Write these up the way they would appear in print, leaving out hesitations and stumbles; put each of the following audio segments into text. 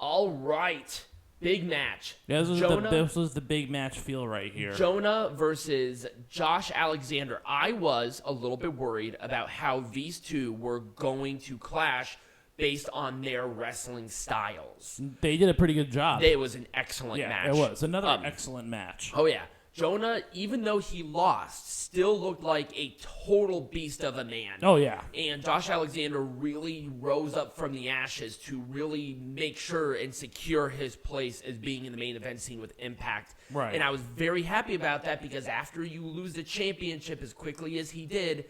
All right. Big match. This was the big match feel right here. Jonah versus Josh Alexander. I was a little bit worried about how these two were going to clash based on their wrestling styles. They did a pretty good job. It was an excellent match. Yeah, it was. Another excellent match. Oh, yeah. Jonah, even though he lost, still looked like a total beast of a man. Oh, yeah. And Josh Alexander really rose up from the ashes to really make sure and secure his place as being in the main event scene with Impact. Right. And I was very happy about that because after you lose the championship as quickly as he did,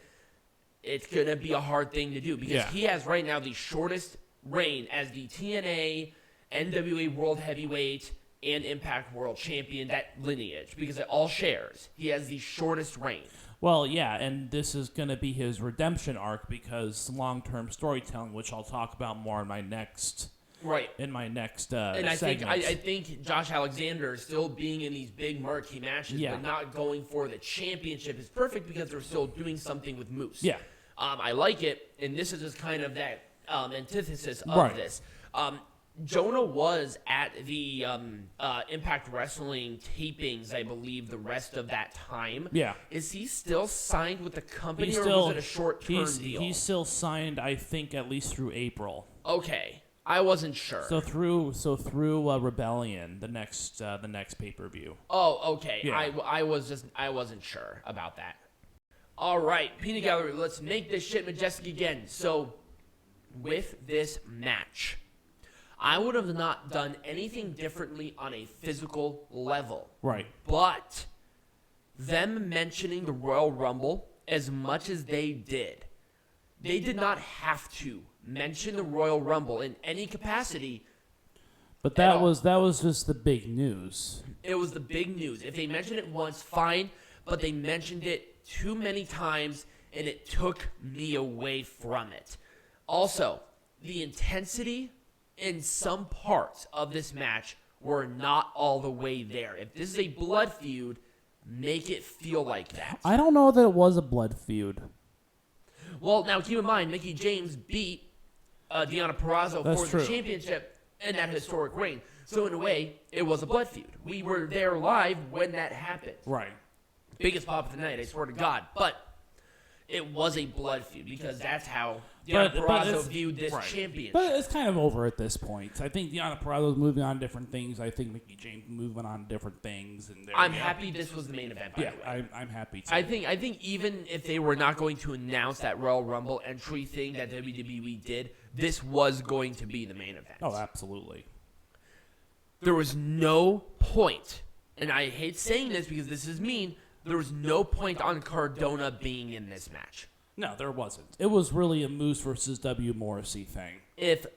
it's going to be a hard thing to do because he has right now the shortest reign as the TNA, NWA World Heavyweight, and Impact World Champion, that lineage, because it all shares. He has the shortest reign. Well, yeah, and this is going to be his redemption arc because long-term storytelling, which I'll talk about more in my next and segment. I think Josh Alexander still being in these big marquee matches, but not going for the championship is perfect because they're still doing something with Moose. Yeah. I like it, and this is just kind of that antithesis of this. Jonah was at the Impact Wrestling tapings, I believe, the rest of that time. Yeah. Is he still signed with the company, or was it a short-term deal? He's still signed, I think, at least through April. Okay. I wasn't sure. So through Rebellion, the next pay-per-view. Oh, okay. Yeah. I wasn't sure about that. All right, Peanut Gallery, let's make this shit majestic again. So, with this match, I would have not done anything differently on a physical level. Right. But them mentioning the Royal Rumble as much as they did not have to mention the Royal Rumble in any capacity. But that was just the big news. It was the big news. If they mentioned it once, fine, but they mentioned it too many times, and it took me away from it. Also, the intensity in some parts of this match were not all the way there. If this is a blood feud, make it feel like that. I don't know that it was a blood feud. Well, now keep in mind, Mickie James beat Deonna Purrazzo for the championship in that historic reign. So in a way, it was a blood feud. We were there live when that happened. Right. Biggest pop of the night, I swear to God. But it was a blood feud because that's how Deonna Purrazzo viewed this championship. But it's kind of over at this point. I think Deonna Purrazzo's moving on to different things. I think Mickie James moving on to different things. And I'm happy this was the main event, by the way. I'm happy too. I think even if they were not going to announce that Royal Rumble entry thing that WWE did, this was going to be the main event. Oh, absolutely. There was no point, and I hate saying this because this is mean, there was no point on Cardona being in this match. No, there wasn't. It was really a Moose versus W. Morrissey thing. If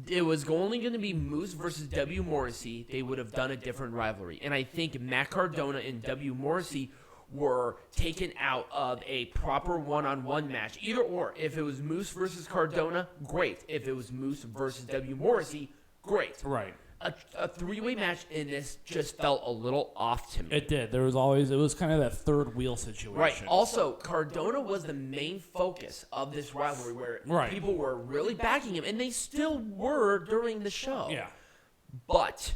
it was only going to be Moose versus W. Morrissey, they would have done a different rivalry. And I think Mack Cardona and W. Morrissey were taken out of a proper one-on-one match. Either or. If it was Moose versus Cardona, great. If it was Moose versus W. Morrissey, great. Right. A three-way match in this just felt a little off to me. It did. It was kind of that third wheel situation. Right. Also, Cardona was the main focus of this rivalry where people were really backing him, and they still were during the show. Yeah. But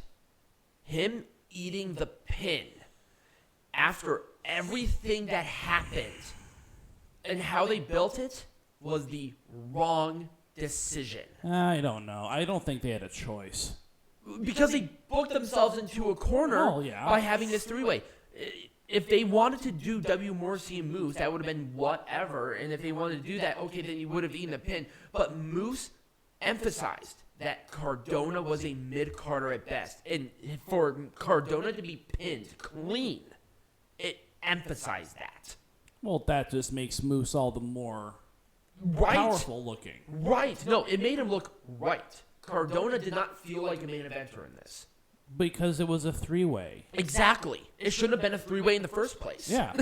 him eating the pin after everything that happened and how they built it was the wrong decision. I don't know. I don't think they had a choice. Because they booked themselves into a corner by having this three-way. If they wanted to do W. Morrissey and Moose, that would have been whatever. And if they wanted to do that, okay, then you would have eaten the pin. But Moose emphasized that Cardona was a mid-carder at best. And for Cardona to be pinned clean, it emphasized that. Well, that just makes Moose all the more powerful looking. Right. No, it made him look right. Cardona did not feel like a main eventer in this. Because it was a three-way. Exactly. It shouldn't have been a three-way in the first place. Yeah.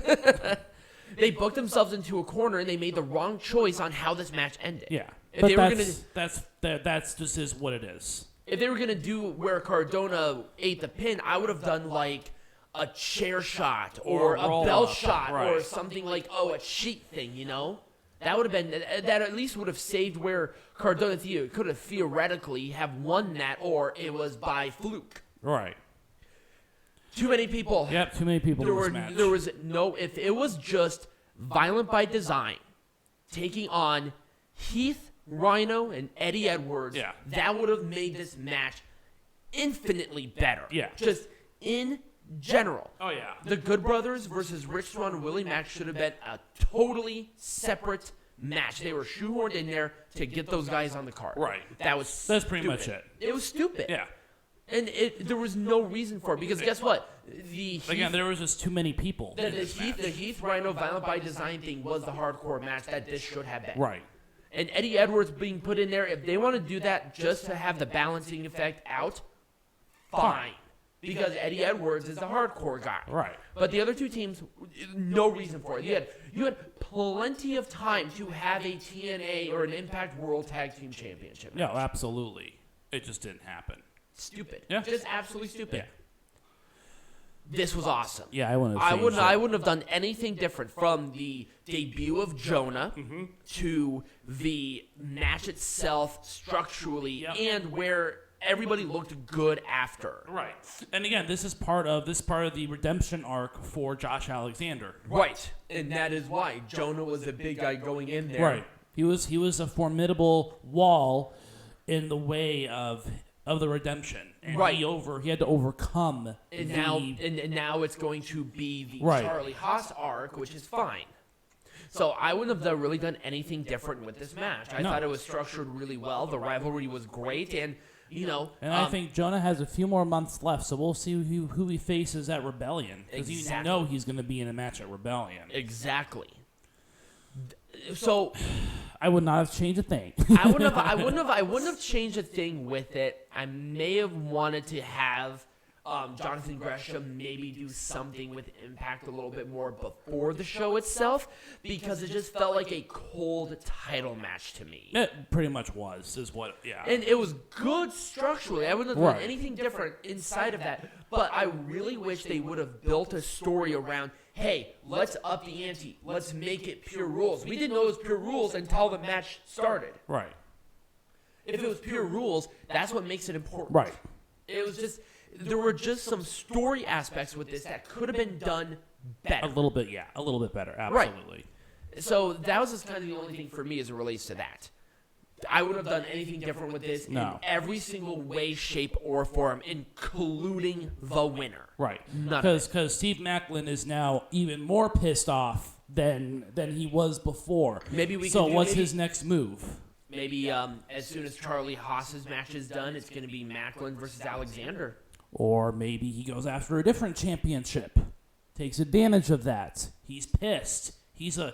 They booked themselves into a corner, and they made the wrong choice on how this match ended. Yeah. That's just is what it is. If they were going to do where Cardona ate the pin, I would have done like a chair shot or a bell shot or something like, a sheet thing, you know? That would have been that at least would have saved where Cardona could have theoretically have won that, or it was by fluke. Right. Too many people. Yep, too many people in this match. There was no, if it was just Violent by Design taking on Heath, Rhino, and Eddie Edwards, that would have made this match infinitely better. Yeah. Just in general. Oh, yeah. The Good Brothers versus Rich Swann and Willie Mack should have been a totally separate match. They were shoehorned in there to get those guys on the card. Right. That's pretty much it. It was stupid. Yeah. And there was no reason for it, because guess what? There was just too many people. The Heath Rhino Violent by Design thing was the hardcore match that this should have been. Right. And Eddie Edwards being put in there, if they want to do that just to have the balancing effect out, fine. Because Eddie Edwards is the hardcore guy. Right. But the other two teams, no reason for it. You had plenty of time to have a TNA or an Impact World Tag Team Championship match. No, absolutely. It just didn't happen. Stupid. Yeah. Just absolutely stupid. Yeah. This was awesome. Yeah, I wouldn't have done anything different from the debut of Jonah to the match itself structurally and where everybody looked good after. Right. And again, this is part of the redemption arc for Josh Alexander. Right. And that is why Jonah was a big guy going in there. Right. He was a formidable wall in the way of the redemption. And he had to overcome and now it's going to be the Charlie Haas arc, which is fine. So I wouldn't have really done anything different with this match. I thought it was structured really well. The rivalry was great, and I think Jonah has a few more months left, so we'll see who he faces at Rebellion, because you know he's going to be in a match at Rebellion. Exactly. So I would not have changed a thing. I wouldn't have changed a thing with it. I may have wanted to have Jonathan Gresham maybe do something with Impact a little bit more before the show itself, because it just felt like a cold title match to me. It pretty much And it was good structurally. I wouldn't have done anything different inside of that. But I really wish they would have built a story around, hey, let's up the ante. Let's make it pure rules. We didn't know it was pure rules until the match started. Right. If it was pure rules, that's what makes it important. Right. It was just, there were just some story aspects with this that could have been done better. A little bit better, absolutely. Right. So that was just kind of the only thing for me as it relates to that. I wouldn't have done anything different with this in every single way, shape, or form, including the winner. Right. Because Steve Maclin is now even more pissed off than he was before. What's his next move? Maybe as soon as Charlie Haas's match is done, it's going to be Maclin versus Alexander. Or maybe he goes after a different championship, takes advantage of that. He's pissed. He's a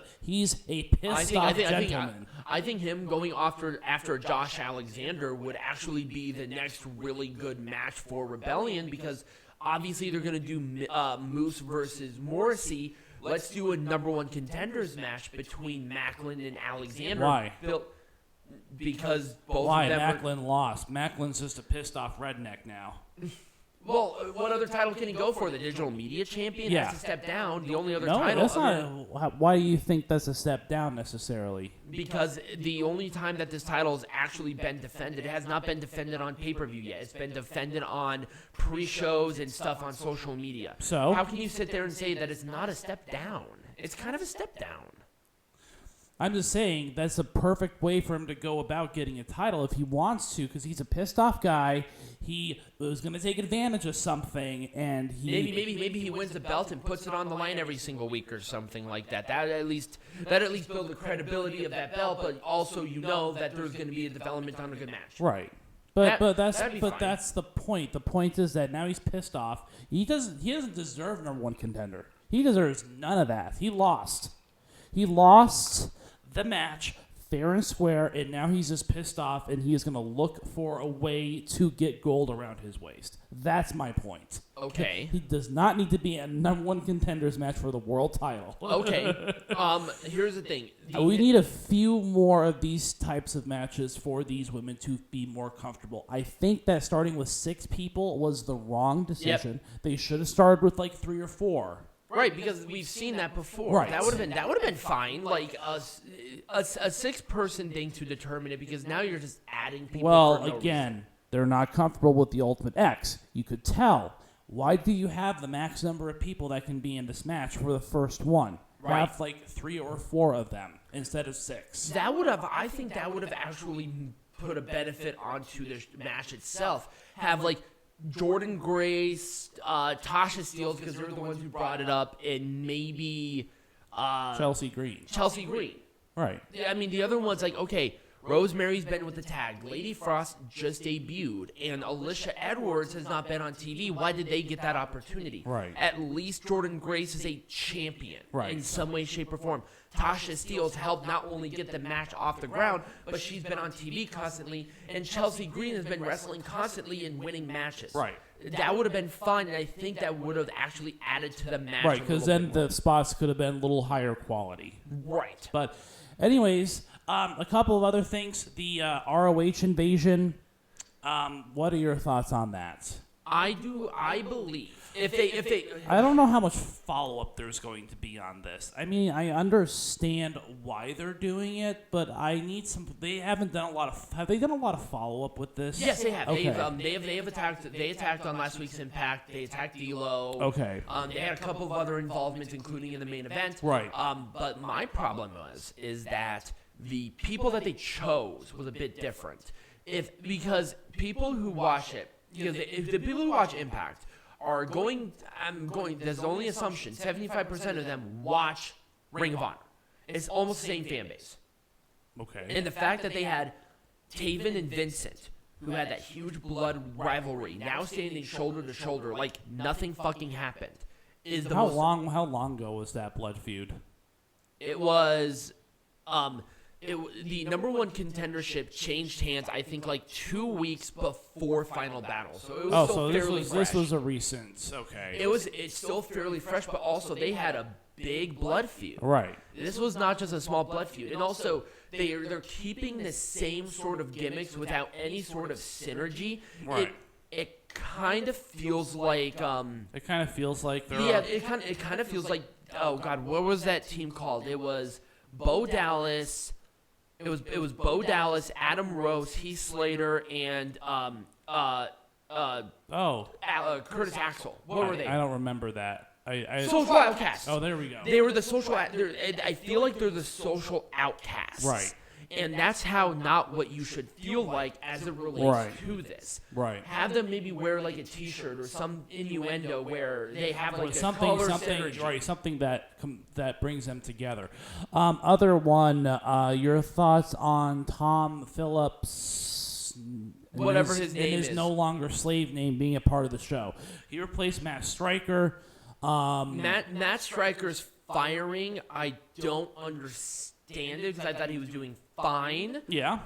pissed off gentleman. I think him going after Josh Alexander would actually be the next really good match for Rebellion, because obviously they're going to do Moose versus Morrissey. Let's do a number one contenders match between Maclin and Alexander. Why? Because both Why? of them Maclin lost. Maclin's just a pissed off redneck now. Well, what other title can he go for? The digital media champion has to step down. The only other title. That's not. Why do you think that's a step down necessarily? Because the only time that this title has actually been defended, it has not been defended on pay-per-view yet. It's been defended on pre-shows and stuff on social media. So how can you sit there and say that it's not a step down? It's kind of a step down. I'm just saying that's a perfect way for him to go about getting a title if he wants to, because he's a pissed off guy. He was going to take advantage of something, and maybe he wins the belt and puts it on the line every single week or something like that. That at least build the credibility of that belt, but also that there's going to be a development on a good match. Right. But that's the point. The point is that now he's pissed off. He doesn't deserve number one contender. He deserves none of that. He lost. He lost the match fair and square, and now he's just pissed off, and he is going to look for a way to get gold around his waist. That's my point. Okay. He does not need to be a number one contenders match for the world title. Okay. Here's the thing. We need a few more of these types of matches for these women to be more comfortable. I think that starting with 6 people was the wrong decision. Yep. They should have started with like 3 or 4. Right, because we've seen that before. Right. That would have been fine. Like a 6-person thing to determine it, because now you're just adding people. Well, for no again, reason. they're not comfortable with the Ultimate X. You could tell. Why do you have the max number of people that can be in this match for the first one? Right. Have like 3 or 4 of them instead of 6. I think that would have actually put a benefit onto the match itself. Have like Jordynne, Grace, Tasha, Steelz, because they're the ones who brought it up, and maybe Chelsea Green. Right. I mean, the other one's like, okay, Rosemary's been with the tag. Lady Frost just debuted, and Alisha Edwards has not been on TV. Why did they get that opportunity? Right. At least Jordynne Grace is a champion in some way, shape, or form. Tasha Steelz helped not only get the match off the ground, but she's been on TV constantly, and Chelsea Green has been wrestling constantly and winning matches. Right. That would have been fun, and I think that would have actually added to the match. Right, because then the spots could have been a little higher quality. Right. But anyways, a couple of other things. The ROH invasion. What are your thoughts on that? I believe if they I don't know how much follow-up there's going to be on this. I mean, I understand why they're doing it, but I need some. They haven't done a lot of. Have they done a lot of follow-up with this? Yes, they have. Okay. They have attacked. They attacked on last week's Impact. They attacked D'Lo. Okay. They had a couple of other involvements, including in the main event. Right. But my problem is that the people that they chose was a bit different. Because people who watch it. Because if the people who watch Impact are there's only assumption, 75% of them watch Ring of Honor. It's almost the same fan base. Okay. And the fact that they had Taven and Vincent, who had that huge blood rivalry, now standing shoulder to shoulder like nothing fucking happened, is the How long ago was that blood feud? It was, the number one contendership changed hands, I think, like 2 weeks before Final Battle. So it was still fairly fresh. This was a recent. Okay. It's still fairly fresh, but also they had a big blood feud. Right. This was not just a small blood feud, and also they're keeping the same sort of gimmicks without any sort of synergy. Right. It kind of feels like It kind of feels like they're. Yeah, it kind of feels like, oh god, what was that team called? It was Bo Dallas. It was Bo Dallas, Adam Rose, Heath Slater, and Curtis Axel. What were they? I don't remember that. Social Outcasts. Oh, there we go. They were the social. I feel like they're the social outcasts. Right. And that's how not what you should feel like as it relates to this. Right. Have them maybe wear like a T-shirt or some innuendo where they have like something, a color synergy. right? Something that brings them together. Other one. Your thoughts on Tom Phillips? Whatever his name and his is. no longer slave name being a part of the show. He replaced Matt Stryker. Matt Stryker's firing, I don't understand it because I thought he was doing fine. Yeah.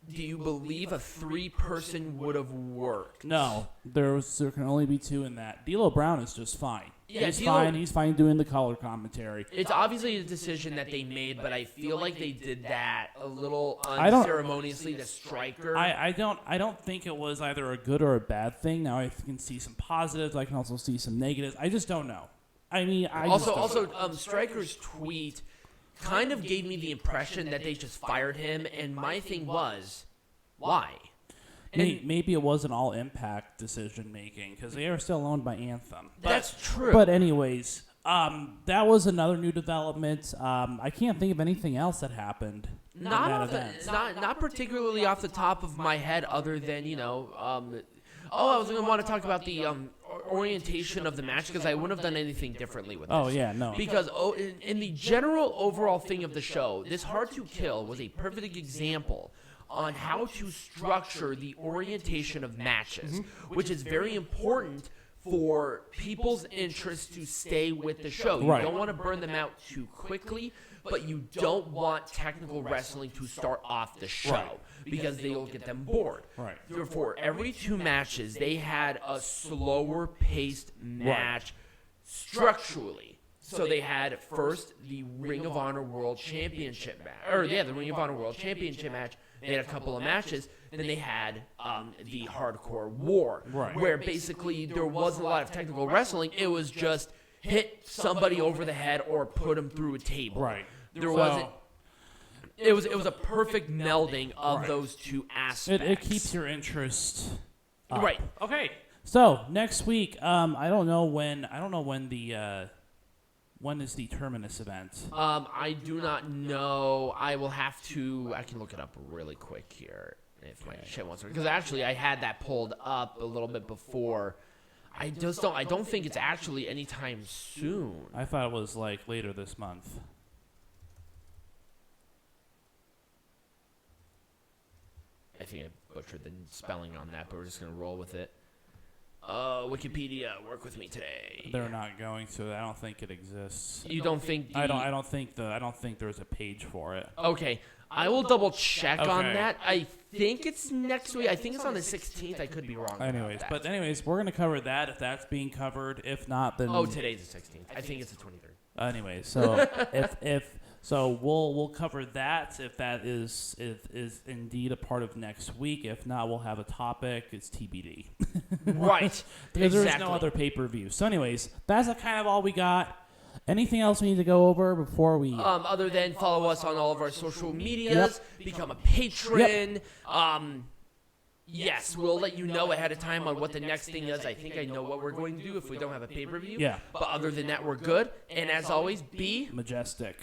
Do you believe a 3-person would have worked? No, there can only be 2 in that. D'Lo Brown is just fine. Yeah, he's fine. He's fine doing the color commentary. It's obviously a decision that they made, but I feel like they did that a little unceremoniously to Stryker. I don't think it was either a good or a bad thing. Now I can see some positives. I can also see some negatives. I just don't know. I mean, Stryker's tweet kind of gave me the impression that they just fired him, and my thing was, why? Maybe it wasn't all Impact decision making because they are still owned by Anthem. That's true. But anyways, that was another new development. I can't think of anything else that happened. Not particularly off the top of my head, other than I was going to want to talk about the orientation of the match because I wouldn't have done anything differently with this. Oh, yeah, no. Because in the general overall thing of the show, this Hard to Kill was a perfect example on how to structure the orientation of matches, which is very important for people's interest to stay with the show. You don't want to burn them out too quickly, but you don't want technical wrestling to start off the show because they'll get them bored. Right. Therefore, every 2 matches, they had a slower paced match structurally. So they had first the Ring of Honor World Championship match. The Ring of Honor World Championship match. They had a couple of matches. then they had the Hardcore War, where basically there wasn't a lot of technical wrestling. It was just hit somebody over the head or put them through a table. Right. There wasn't. It was a perfect melding of those two aspects. It keeps your interest up. Right. Okay. So next week, I don't know when the when is the Terminus event? I do not know. I can look it up really quick here if my shit wants to. Because actually, I had that pulled up a little bit before. I don't think it's actually anytime soon. I thought it was like later this month. I think I butchered the spelling on that, but we're just gonna roll with it. Wikipedia, work with me today. They're not going to. I don't think it exists. You don't think? I don't think there's a page for it. Okay, I will double check on that. I think it's next week. I think it's on the 16th. I could be wrong. Anyways, we're gonna cover that if that's being covered. If not, then today's the 16th. I think it's the 23rd. Anyway, so So we'll cover that if that is indeed a part of next week. If not, we'll have a topic. It's TBD. Right. Because there's no other pay-per-view. So anyways, that's kind of all we got. Anything else we need to go over before we... Other than follow us on all of our social medias, become a patron. Yes, we'll let you know ahead of time on what the next thing is. I think I know what we're going to do if we don't have a pay-per-view. Yeah. But other than that, we're good. And as always, be... Majestic.